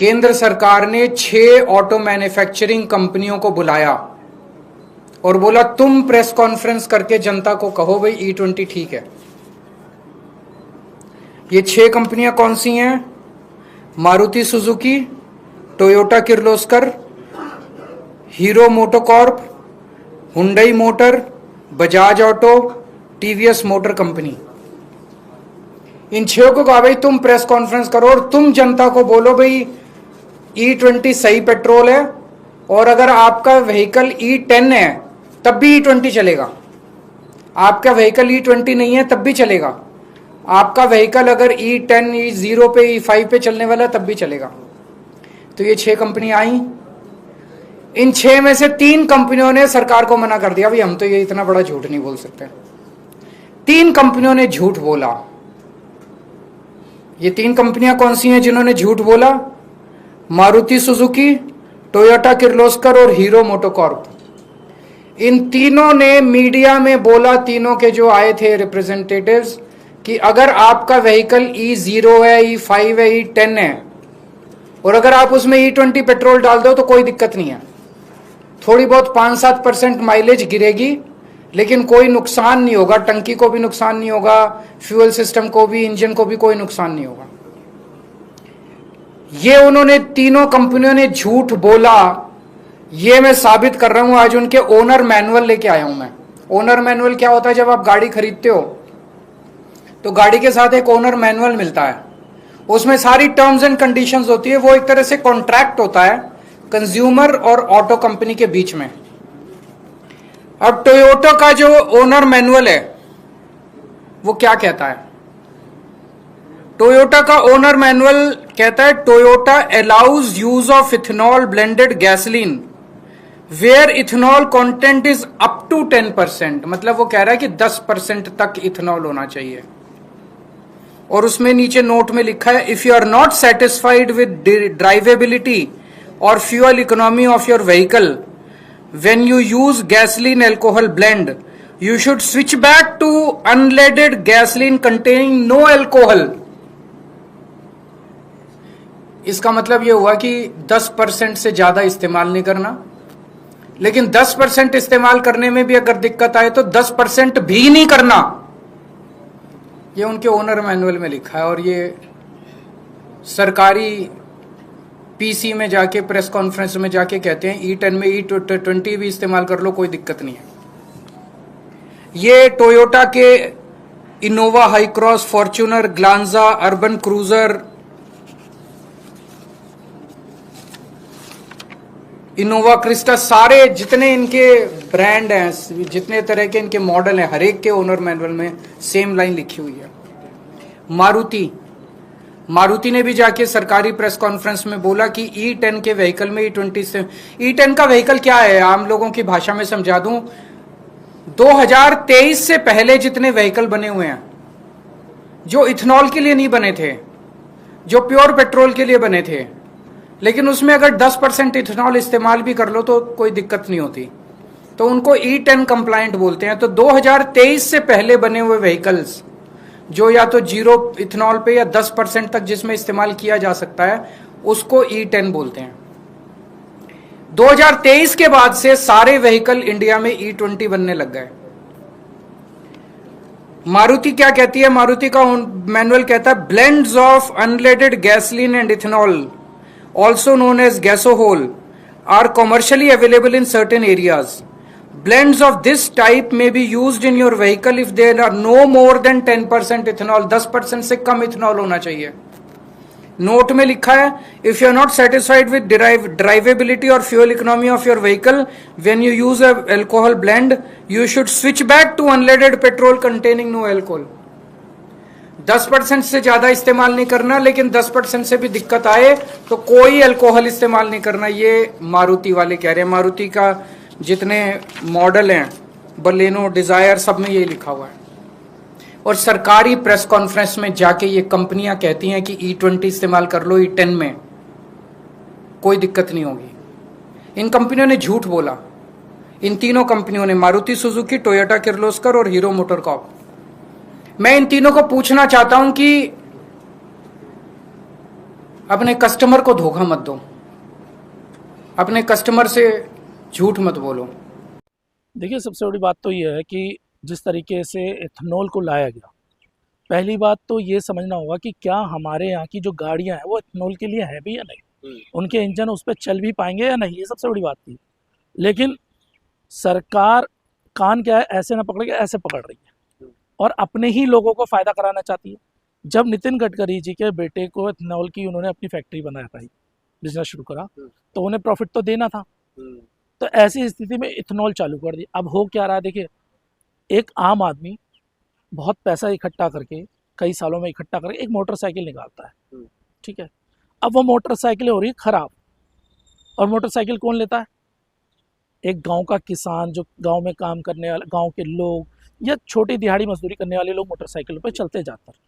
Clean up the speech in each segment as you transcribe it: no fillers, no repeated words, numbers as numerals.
केंद्र सरकार ने 6 ऑटो मैन्युफैक्चरिंग कंपनियों को बुलाया और बोला तुम प्रेस कॉन्फ्रेंस करके जनता को कहो भाई E20 ठीक है। ये 6 कंपनियां कौन सी हैं? Maruti Suzuki, Toyota Kirloskar, Hero MotoCorp, Hyundai Motor, Bajaj Auto, TVS Motor company. इन 6 को कहा भाई तुम प्रेस कॉन्फ्रेंस करो और तुम जनता को बोलो भाई E20 सही पेट्रोल है, और अगर आपका व्हीकल E10 है तब भी E20 चलेगा। आपका व्हीकल E20 नहीं है तब भी चलेगा। आपका व्हीकल अगर E10, E0 पे, E5 पे चलने वाला तब भी चलेगा। तो ये 6 कंपनियां आई। इन 6 में से 3 कंपनियों ने सरकार को मना कर दिया, भाई हम तो ये इतना बड़ा झूठ नहीं बोल सकते। 3 कंपनियों ने झूठ बोला। ये 3 कंपनियां कौन सी हैं जिन्होंने झूठ बोला? मारुति सुजुकी, टोयोटा किर्लोस्कर और हीरो मोटोकॉर्प। इन तीनों ने मीडिया में बोला, तीनों के जो आए थे रिप्रेजेंटेटिव्स, कि अगर आपका व्हीकल E0 है, E5 है, E10 है और अगर आप उसमें E20 पेट्रोल डाल दो तो कोई दिक्कत नहीं है। थोड़ी बहुत 5-7% माइलेज गिरेगी लेकिन कोई नुकसान नहीं होगा। टंकी को भी नुकसान नहीं होगा, फ्यूल सिस्टम को भी, इंजन को भी कोई नुकसान नहीं होगा। ये उन्होंने तीनों कंपनियों ने झूठ बोला। ये मैं साबित कर रहा हूं, आज उनके ओनर मैनुअल लेके आया हूं मैं। ओनर मैनुअल क्या होता है? जब आप गाड़ी खरीदते हो तो गाड़ी के साथ एक ओनर मैनुअल मिलता है, उसमें सारी टर्म्स एंड कंडीशंस होती है। वो एक तरह से कॉन्ट्रैक्ट होता है कंज्यूमर और ऑटो कंपनी के बीच में। अब टोयोटा का जो ओनर मैनुअल है वो क्या कहता है? टोयोटा का ओनर मैनुअल कहता है Toyota allows use of ethanol blended gasoline where ethanol content is up to 10%। मतलब वो कह रहा है कि 10% तक इथेनॉल होना चाहिए। और उसमें नीचे नोट में लिखा है, if you are not satisfied with drivability और fuel economy of your vehicle when you use gasoline alcohol blend you should switch back to unleaded gasoline containing no alcohol। इसका मतलब यह हुआ कि 10% से ज्यादा इस्तेमाल नहीं करना, लेकिन 10% इस्तेमाल करने में भी अगर दिक्कत आए तो 10% भी नहीं करना। ये उनके ओनर मैनुअल में लिखा है और ये सरकारी पीसी में जाके, प्रेस कॉन्फ्रेंस में जाके कहते हैं E10 में E20 भी इस्तेमाल कर लो, कोई दिक्कत नहीं है। ये टोयोटा के Innova high cross, Fortuner, Glanza, urban cruiser, Innova Crysta, सारे जितने इनके ब्रांड हैं, जितने तरह के इनके मॉडल हैं, हर एक के ओनर मैनुअल में सेम लाइन लिखी हुई है। मारुति ने भी जाके सरकारी प्रेस कॉन्फ्रेंस में बोला कि E10 के व्हीकल में E20 से, E10 का व्हीकल क्या है आम लोगों की भाषा में समझा दूं। 2023 से पहले जितने व्हीकल बने हुए हैं जो इथेनॉल के लिए नहीं बने थे, जो प्योर पेट्रोल के लिए बने थे, लेकिन उसमें अगर 10% इथेनॉल इस्तेमाल भी कर लो तो कोई दिक्कत नहीं होती, तो उनको E10 कंप्लायंट बोलते हैं। तो 2023 से पहले बने हुए व्हीकल्स जो या तो 0 इथेनॉल पे या 10% तक जिसमें इस्तेमाल किया जा सकता है, उसको E10 बोलते हैं। 2023 के बाद से सारे व्हीकल इंडिया में E20 बनने लग गए। मारुति क्या कहती है? मारुति का मैनुअल कहता है blends of unleaded gasoline and ethanol also known as gasohol are commercially available in certain areas. Blends of this type may be used in your vehicle if there are no more than 10% ethanol। 10% से कम ethanol होना चाहिए। Note में लिखा है, if you are not satisfied with drivability or fuel economy of your vehicle when you use a alcohol blend you should switch back to unleaded petrol containing no alcohol। 10% से ज्यादा इस्तेमाल नहीं करना, लेकिन 10% से भी दिक्कत आए तो कोई अल्कोहल इस्तेमाल नहीं करना। ये मारुति वाले कह रहे हैं। मारुति का जितने मॉडल हैं, बलेनो, डिजायर, सब में ये लिखा हुआ है। और सरकारी प्रेस कॉन्फ्रेंस में जाके ये कंपनियां कहती हैं कि E20 इस्तेमाल कर लो, E10 में कोई दिक्कत नहीं होगी। इन कंपनियों ने झूठ बोला। इन तीनों कंपनियों ने, मारुति सुजुकी, टोयोटा किर्लोस्कर और हीरो मोटरकॉर्प। मैं इन तीनों को पूछना चाहता हूं कि अपने कस्टमर को धोखा मत दो, अपने कस्टमर से झूठ मत बोलो। देखिए, सबसे बड़ी बात तो ये है कि जिस तरीके से इथेनॉल को लाया गया, पहली बात तो ये समझना होगा कि क्या हमारे यहाँ की जो गाड़ियाँ हैं वो इथेनॉल के लिए है भी या नहीं, उनके इंजन उस पर चल भी पाएंगे या नहीं, ये सबसे बड़ी बात थी। लेकिन सरकार कान क्या है ऐसे ना पकड़ के ऐसे पकड़ रही है और अपने ही लोगों को फ़ायदा कराना चाहती है। जब नितिन गडकरी जी के बेटे को इथेनॉल की उन्होंने अपनी फैक्ट्री बनाया था, बिजनेस शुरू करा, तो उन्हें प्रॉफिट तो देना था। तो ऐसी स्थिति में इथेनॉल चालू कर दी। अब हो क्या रहा है, देखिए, एक आम आदमी बहुत पैसा इकट्ठा करके, कई सालों में इकट्ठा करके एक मोटरसाइकिल निकालता है, ठीक है। अब वो मोटरसाइकिल हो रही है खराब, और मोटरसाइकिल कौन लेता है? एक गांव का किसान, जो गांव में काम करने वाले, गांव के लोग या छोटी दिहाड़ी मजदूरी करने वाले लोग मोटरसाइकिल पे चलते जाते हैं।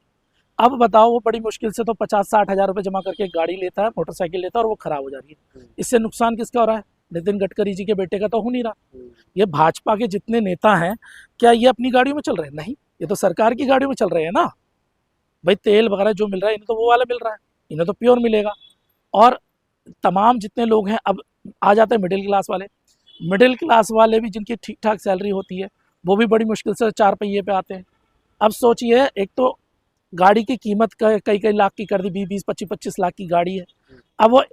अब बताओ, वो बड़ी मुश्किल से तो 50-60 हज़ार रुपये जमा करके एक गाड़ी लेता है, मोटरसाइकिल लेता है, और वो खराब हो जा रही है। इससे नुकसान किसका हो रहा है? नितिन गडकरी जी के बेटे का तो हो नहीं रहा। ये भाजपा के जितने नेता हैं, क्या ये अपनी गाड़ियों में चल रहे हैं? नहीं, ये तो सरकार की गाड़ियों में चल रहे हैं ना। भाई, तेल वगैरह जो मिल रहा है इन्हें तो वो वाला मिल रहा है, इन्हें तो प्योर मिलेगा। और तमाम जितने लोग हैं, अब आ जाते हैं मिडिल क्लास वाले। मिडिल क्लास वाले भी, जिनकी ठीक ठाक सैलरी होती है, वो भी बड़ी मुश्किल से 4 पहिए पे आते हैं। अब सोचिए, एक तो गाड़ी की कीमत कई कई लाख की कर दी, 20-20, 25-25 लाख की गाड़ी है, अब वो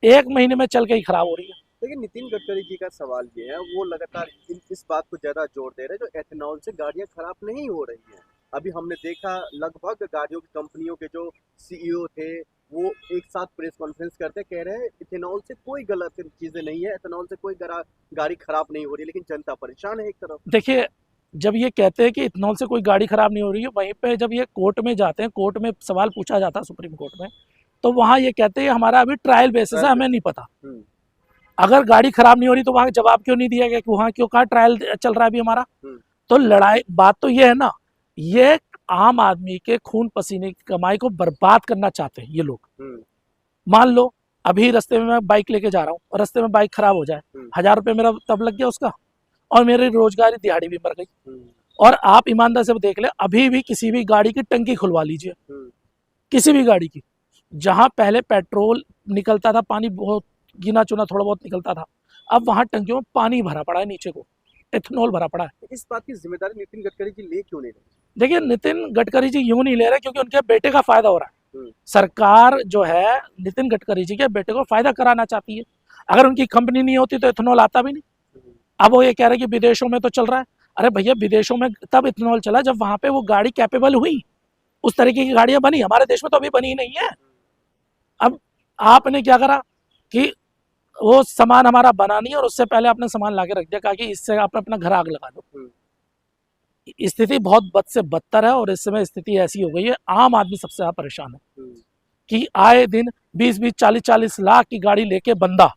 1 महीने में चल के ही खराब हो रही है। लेकिन नितिन गडकरी जी का सवाल ये है, वो लगातार इस बात को ज्यादा जोर दे रहे हैं, जो एथेनॉल से गाड़ियां खराब नहीं हो रही हैं। अभी हमने देखा, लगभग गाड़ियों की कंपनियों के जो सीईओ थे, वो एक साथ प्रेस कॉन्फ्रेंस करते कह रहे हैं इथेनॉल से कोई गलत चीजें नहीं है, इथेनॉल से कोई गाड़ी खराब नहीं हो रही, लेकिन जनता परेशान है एक तरफ। देखिए, जब ये कहते हैं कि इथेनॉल से कोई गाड़ी खराब नहीं हो रही है, वहीं पे जब ये कोर्ट में जाते हैं, कोर्ट में सवाल पूछा जाता है सुप्रीम कोर्ट में, तो वहाँ ये कहते हैं हमारा अभी ट्रायल बेसिस है, हमें नहीं पता। अगर गाड़ी खराब नहीं हो रही तो वहाँ जवाब क्यों नहीं दिया गया कि वहाँ क्यों, कहाँ ट्रायल चल रहा है अभी हमारा? तो लड़ाई, बात तो ये है ना, ये आम आदमी के खून पसीने की कमाई को बर्बाद करना चाहते हैं ये लोग। मान लो अभी रास्ते में मैं बाइक लेके जा रहा हूँ और रास्ते में बाइक खराब हो जाए, 1000 रुपये मेरा तब लग गया उसका, और मेरी रोजगारी दिहाड़ी भी मर गई। और आप ईमानदार से देख ले, अभी भी किसी भी गाड़ी की टंकी खुलवा लीजिए, किसी भी गाड़ी की, जहां पहले पेट्रोल निकलता था, पानी बहुत गिना चुना थोड़ा बहुत निकलता था, अब वहां टंकियों में पानी भरा पड़ा है, नीचे को एथेनॉल भरा पड़ा है। इस बात की जिम्मेदारी नितिन गडकरी जी ले क्यों नहीं रहे? देखिए, नितिन गडकरी जी यूं नहीं ले रहे क्योंकि उनके बेटे का फायदा हो रहा है। सरकार जो है नितिन गडकरी जी के बेटे को फायदा कराना चाहती है। अगर उनकी कंपनी नहीं होती तो इथेनॉल आता भी नहीं। अब वो ये कह रहे हैं कि विदेशों में तो चल रहा है। अरे भैया, विदेशों में तब इथेनॉल चला जब वहां पे वो गाड़ी कैपेबल हुई, उस तरीके की गाड़ियां बनी। हमारे देश में तो अभी बनी ही नहीं है। अब आपने क्या करा कि वो सामान हमारा बना नहीं और उससे पहले आपने सामान लाके रख दिया, कहा कि इससे आप अपना घर आग लगा दो। स्थिति बहुत बद से बदतर है और इस समय स्थिति ऐसी हो गई है, आम आदमी सबसे ज्यादा परेशान है कि आए दिन 20-20, 40-40 लाख की गाड़ी लेके बंदा